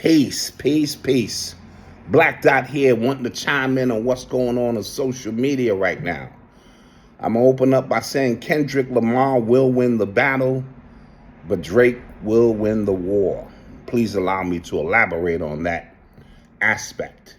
Peace. Black Dot here, wanting to chime in on what's going on social media right now. I'm going to open up by saying Kendrick Lamar will win the battle, but Drake will win the war. Please allow me to elaborate on that aspect.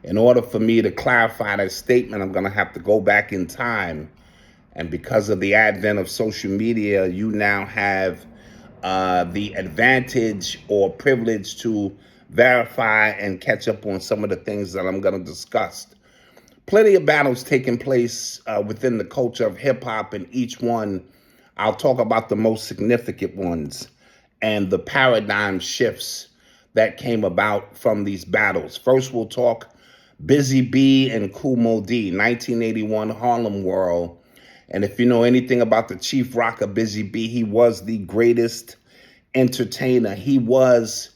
In order for me to clarify that statement, I'm going to have to go back in time. And because of the advent of social media, you now have the advantage or privilege to verify and catch up on some of the things that I'm going to discuss. Plenty of battles taking place within the culture of hip hop, and each one, I'll talk about the most significant ones and the paradigm shifts that came about from these battles. First, we'll talk Busy B and Kool Moe Dee, 1981 Harlem World. And if you know anything about the chief rocker Busy B, he was the greatest entertainer. He was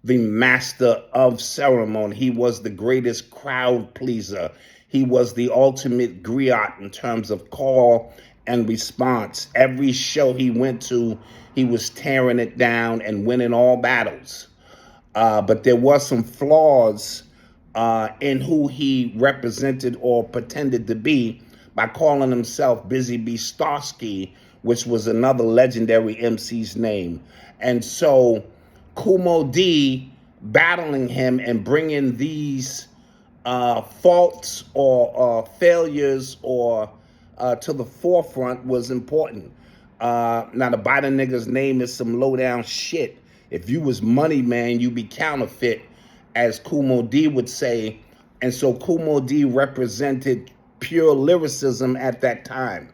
the master of ceremony. He was the greatest crowd pleaser. He was the ultimate griot in terms of call and response. Every show he went to, he was tearing it down and winning all battles. But there was some flaws in who he represented or pretended to be by calling himself Busy B Starsky, which was another legendary MC's name. And so Kool Moe Dee battling him and bringing these faults or failures or to the forefront was important. Now the Biden nigga's name is some low down shit. If you was money, man, you be counterfeit, as Kool Moe Dee would say. And so Kool Moe Dee represented pure lyricism at that time.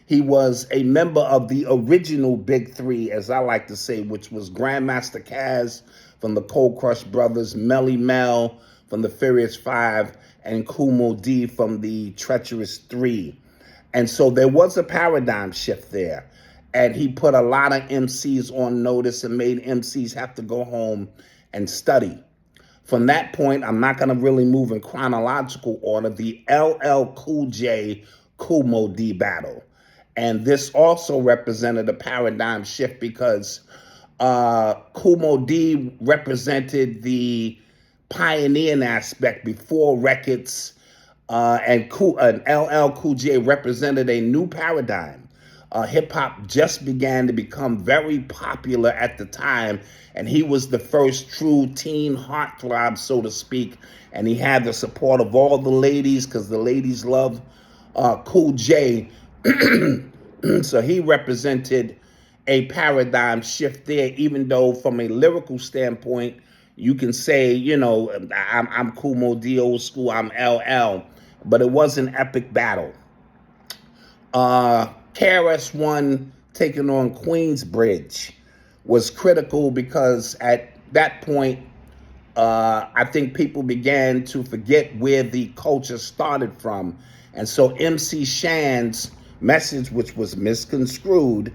He was a member of the original Big Three, as I like to say, which was Grandmaster Caz from the Cold Crush Brothers, Melly Mel from the Furious Five, and Kool Moe Dee from the Treacherous Three. And so there was a paradigm shift there. And he put a lot of MCs on notice and made MCs have to go home and study. From that point, I'm not going to really move in chronological order, the LL Cool J Kool Moe Dee battle. And this also represented a paradigm shift because Kool Moe Dee represented the pioneering aspect before records, and LL Cool J represented a new paradigm. Hip hop just began to become very popular at the time, and he was the first true teen heartthrob, so to speak. And he had the support of all the ladies because the ladies love Cool J. So he represented a paradigm shift there, even though from a lyrical standpoint, you can say, you know, I'm Kool Moe Dee old school, I'm LL, but it was an epic battle. KRS-One taking on Queensbridge was critical because at that point, I think people began to forget where the culture started from. And so MC Shan's message, which was misconstrued,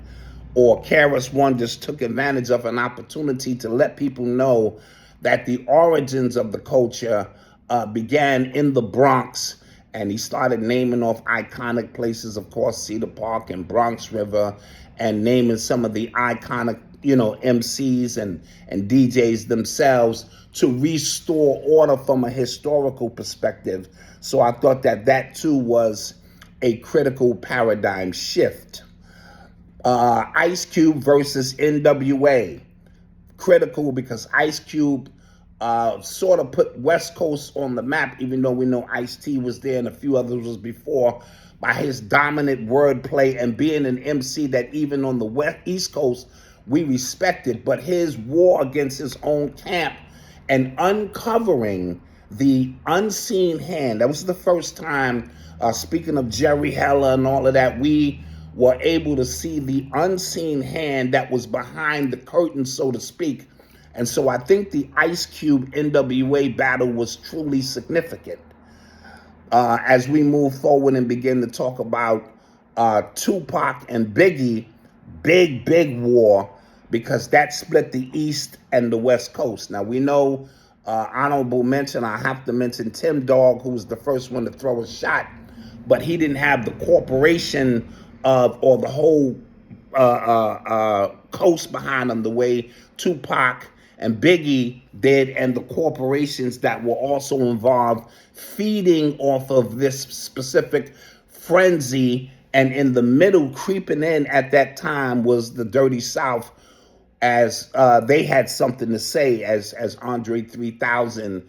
or KRS-One just took advantage of an opportunity to let people know that the origins of the culture began in the Bronx. And he started naming off iconic places, of course, Cedar Park and Bronx River, and naming some of the iconic, you know, MCs and DJs themselves to restore order from a historical perspective. So I thought that too was a critical paradigm shift. Ice Cube versus NWA. Critical because Ice Cube sort of put West Coast on the map, even though we know Ice-T was there and a few others was before, by his dominant wordplay and being an MC that even on the East Coast we respected, but his war against his own camp and uncovering the unseen hand. That was the first time, speaking of Jerry Heller and all of that, we were able to see the unseen hand that was behind the curtain, so to speak. And so I think the Ice Cube NWA battle was truly significant. As we move forward and begin to talk about Tupac and Biggie, big war, because that split the East and the West Coast. Now we know, honorable mention, I have to mention Tim Dog, who was the first one to throw a shot, but he didn't have the corporation of, or the whole coast behind him the way Tupac and Biggie did, and the corporations that were also involved feeding off of this specific frenzy. And in the middle, creeping in at that time, was the Dirty South, as they had something to say, as Andre 3000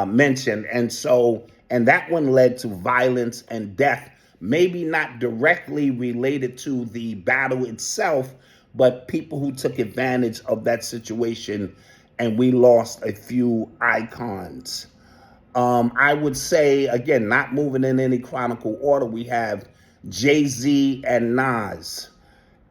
mentioned. And that one led to violence and death, maybe not directly related to the battle itself, but people who took advantage of that situation, and we lost a few icons. I would say, again, not moving in any chronicle order, we have Jay-Z and Nas.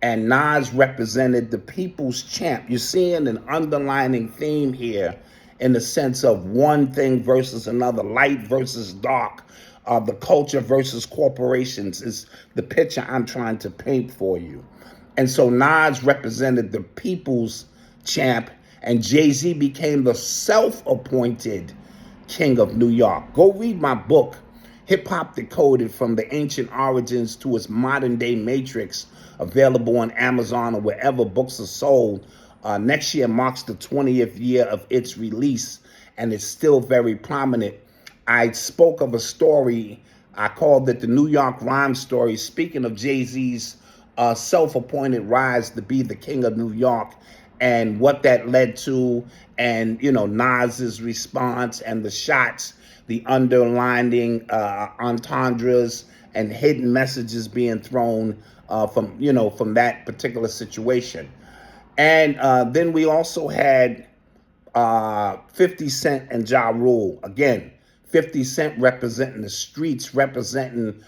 And Nas represented the people's champ. You're seeing an underlining theme here in the sense of one thing versus another, light versus dark, the culture versus corporations is the picture I'm trying to paint for you. And so Nas represented the people's champ, and Jay-Z became the self-appointed king of New York. Go read my book, Hip Hop Decoded: From the Ancient Origins to Its Modern Day Matrix, available on Amazon or wherever books are sold. Next year marks the 20th year of its release, and it's still very prominent. I spoke of a story, I called it the New York Rhyme Story, speaking of Jay-Z's self-appointed rise to be the king of New York, and what that led to, and Nas's response, and the shots, the underlining entendres and hidden messages being thrown from that particular situation. And then we also had 50 Cent and Ja Rule. Again, 50 Cent representing the streets, representing,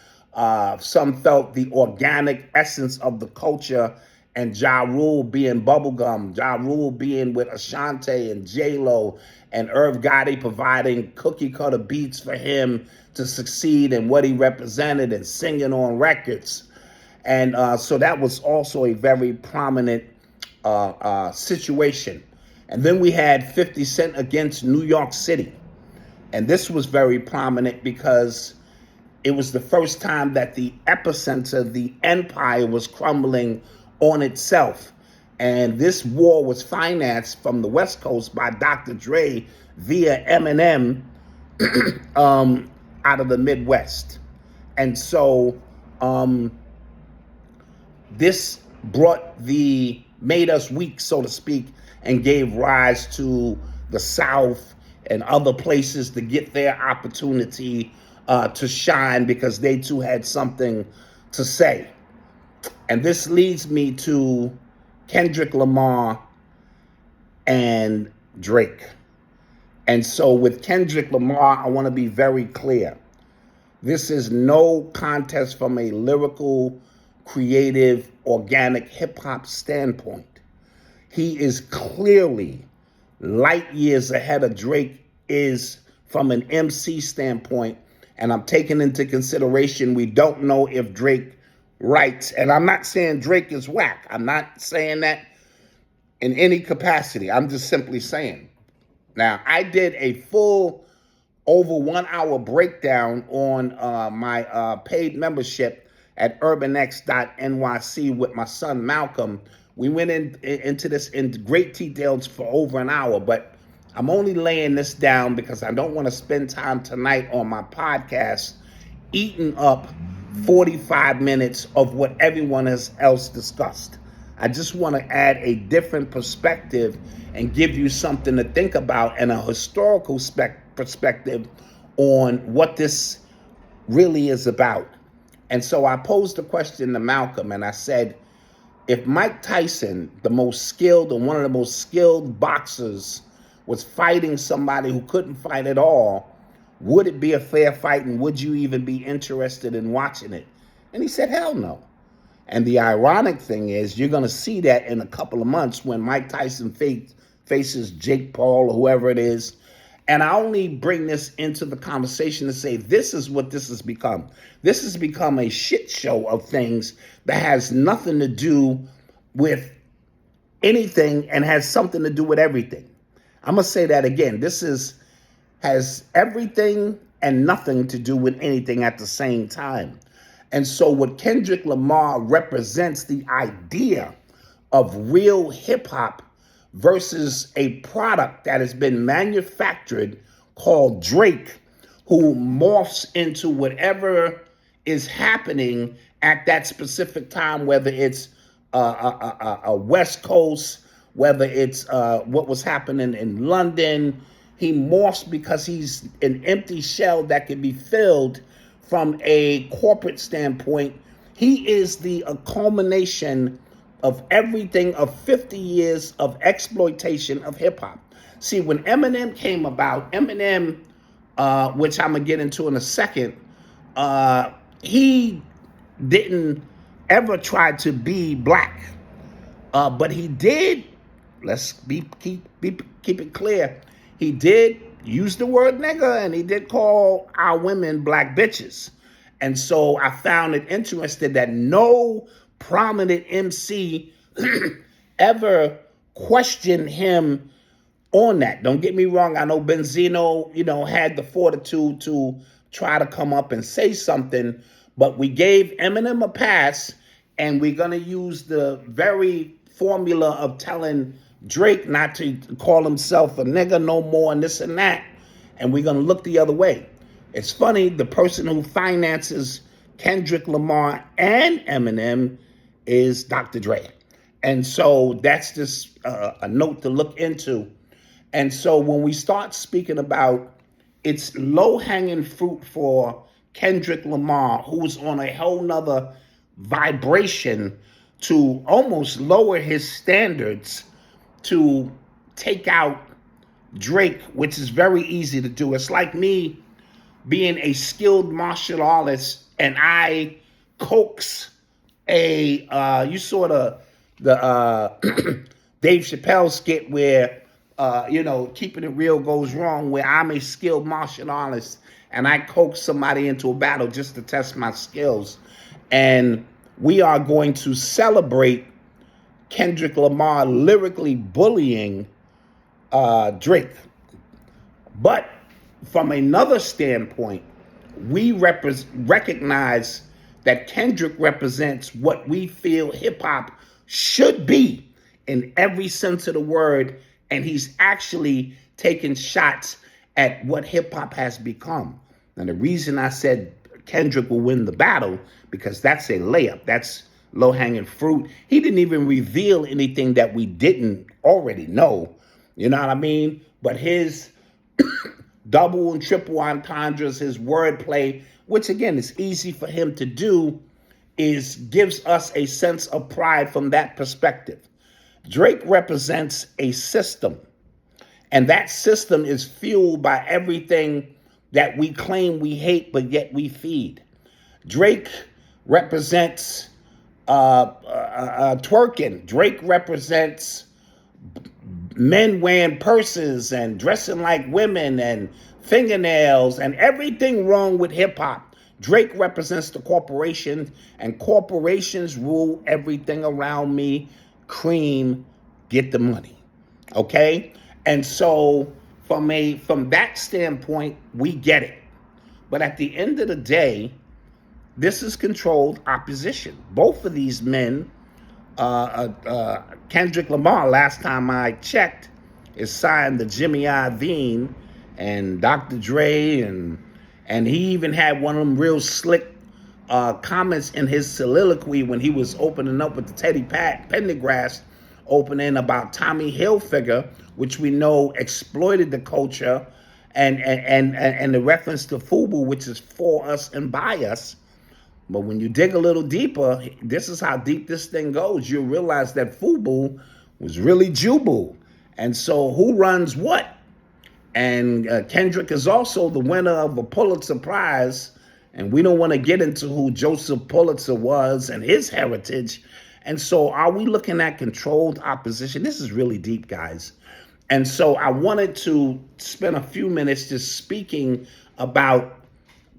some felt, the organic essence of the culture, and Ja Rule being bubblegum, Ja Rule being with Ashanti and J-Lo, and Irv Gotti providing cookie cutter beats for him to succeed in what he represented and singing on records. And so that was also a very prominent situation. And then we had 50 Cent against New York City. And this was very prominent because it was the first time that the epicenter, the empire, was crumbling on itself. And this war was financed from the West Coast by Dr. Dre via Eminem out of the Midwest. And so this made us weak, so to speak, and gave rise to the South and other places to get their opportunity to shine, because they too had something to say. And this leads me to Kendrick Lamar and Drake. And so with Kendrick Lamar, I want to be very clear. This is no contest from a lyrical, creative, organic hip-hop standpoint. He is clearly light years ahead of Drake is from an MC standpoint. And I'm taking into consideration, we don't know if Drake writes. And I'm not saying Drake is whack. I'm not saying that in any capacity. I'm just simply saying. Now, I did a full over 1 hour breakdown on my paid membership at urbanx.nyc with my son Malcolm. We went into this in great details for over an hour, but I'm only laying this down because I don't want to spend time tonight on my podcast eating up 45 minutes of what everyone else discussed. I just want to add a different perspective and give you something to think about, and a historical perspective on what this really is about. And so I posed a question to Malcolm, and I said, if Mike Tyson, the most skilled, or one of the most skilled boxers, was fighting somebody who couldn't fight at all, would it be a fair fight, and would you even be interested in watching it? And he said, hell no. And the ironic thing is, you're going to see that in a couple of months when Mike Tyson faces Jake Paul or whoever it is. And I only bring this into the conversation to say this is what this has become. This has become a shit show of things that has nothing to do with anything and has something to do with everything. I'm going to say that again. This has everything and nothing to do with anything at the same time. And so what Kendrick Lamar represents, the idea of real hip hop versus a product that has been manufactured called Drake, who morphs into whatever is happening at that specific time, whether it's a West Coast, whether it's what was happening in London. He morphs because he's an empty shell that can be filled from a corporate standpoint. He is the culmination of everything of 50 years of exploitation of hip hop. See, when Eminem came about, Eminem, which I'm gonna get into in a second, he didn't ever try to be black, but he did. Let's keep it clear. He did use the word nigga, and he did call our women black bitches. And so I found it interesting that no prominent MC ever questioned him on that. Don't get me wrong. I know Benzino, had the fortitude to try to come up and say something, but we gave Eminem a pass, and we're going to use the very formula of telling Drake not to call himself a nigga no more and this and that, and we're going to look the other way. It's funny, the person who finances Kendrick Lamar and Eminem is Dr. Dre. And so that's just a note to look into. And so when we start speaking about it's low-hanging fruit for Kendrick Lamar, who's on a whole nother vibration to almost lower his standards to take out Drake, which is very easy to do. It's like me being a skilled martial artist and I coax you saw the Dave Chappelle skit where keeping it real goes wrong, where I'm a skilled martial artist and I coax somebody into a battle just to test my skills. And we are going to celebrate Kendrick Lamar lyrically bullying Drake. But from another standpoint, we recognize that Kendrick represents what we feel hip-hop should be in every sense of the word, and he's actually taking shots at what hip-hop has become. And the reason I said Kendrick will win the battle, because that's a layup. That's low-hanging fruit. He didn't even reveal anything that we didn't already know. You know what I mean? But his double and triple entendres, his wordplay, which again is easy for him to do, gives us a sense of pride from that perspective. Drake represents a system, and that system is fueled by everything that we claim we hate, but yet we feed. Drake represents twerking. Drake represents men wearing purses and dressing like women and fingernails and everything wrong with hip hop. Drake represents the corporation, and corporations rule everything around me. Cream, get the money. Okay? And so from that standpoint, we get it. But at the end of the day, this is controlled opposition. Both of these men, Kendrick Lamar, last time I checked, is signed to Jimmy Iovine and Dr. Dre, and he even had one of them real slick comments in his soliloquy when he was opening up with the Teddy Pendergrass opening about Tommy Hilfiger, which we know exploited the culture, and the reference to FUBU, which is for us and by us. But when you dig a little deeper, this is how deep this thing goes. You'll realize that FUBU was really Jubu. And so who runs what? And Kendrick is also the winner of a Pulitzer Prize. And we don't want to get into who Joseph Pulitzer was and his heritage. And so are we looking at controlled opposition? This is really deep, guys. And so I wanted to spend a few minutes just speaking about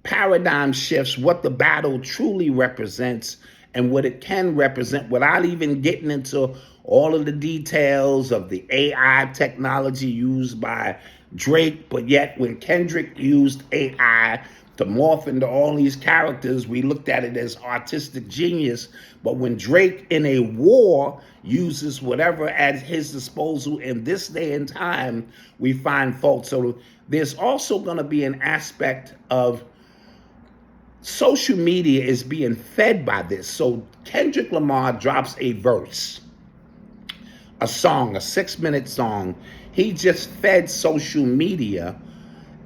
paradigm shifts, what the battle truly represents and what it can represent, without even getting into all of the details of the AI technology used by Drake. But yet when Kendrick used AI to morph into all these characters. We looked at it as artistic genius, but when Drake in a war uses whatever at his disposal in this day and time, we find fault. So there's also going to be an aspect of social media is being fed by this. So Kendrick Lamar drops a verse, a song, a 6-minute song. He just fed social media,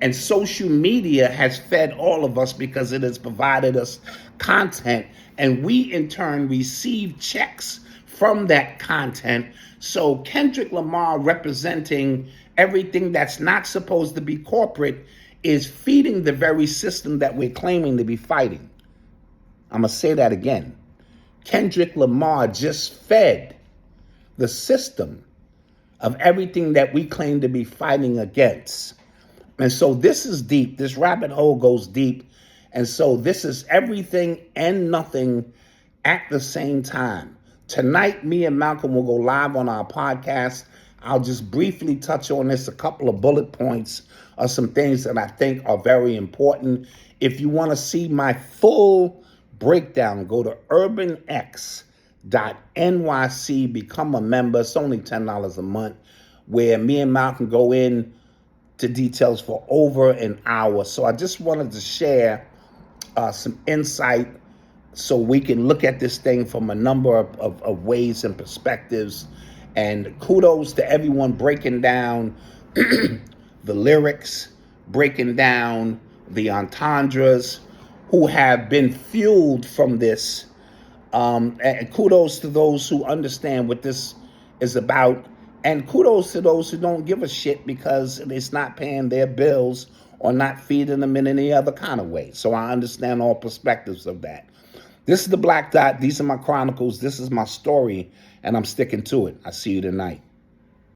and social media has fed all of us because it has provided us content, and we in turn receive checks from that content. So Kendrick Lamar, representing everything that's not supposed to be corporate, is feeding the very system that we're claiming to be fighting. I'm going to say that again. Kendrick Lamar just fed the system of everything that we claim to be fighting against. And so this is deep. This rabbit hole goes deep. And so this is everything and nothing at the same time. Tonight, me and Malcolm will go live on our podcast. I'll just briefly touch on this, a couple of bullet points of some things that I think are very important. If you want to see my full breakdown, go to urbanx.nyc, become a member. It's only $10 a month, where me and Malcolm go in to details for over an hour. So I just wanted to share some insight so we can look at this thing from a number of ways and perspectives. And kudos to everyone breaking down the lyrics, breaking down the entendres, who have been fueled from this. And kudos to those who understand what this is about. And kudos to those who don't give a shit because it's not paying their bills or not feeding them in any other kind of way. So I understand all perspectives of that. This is the Black Dot. These are my chronicles. This is my story, and I'm sticking to it. I see you tonight.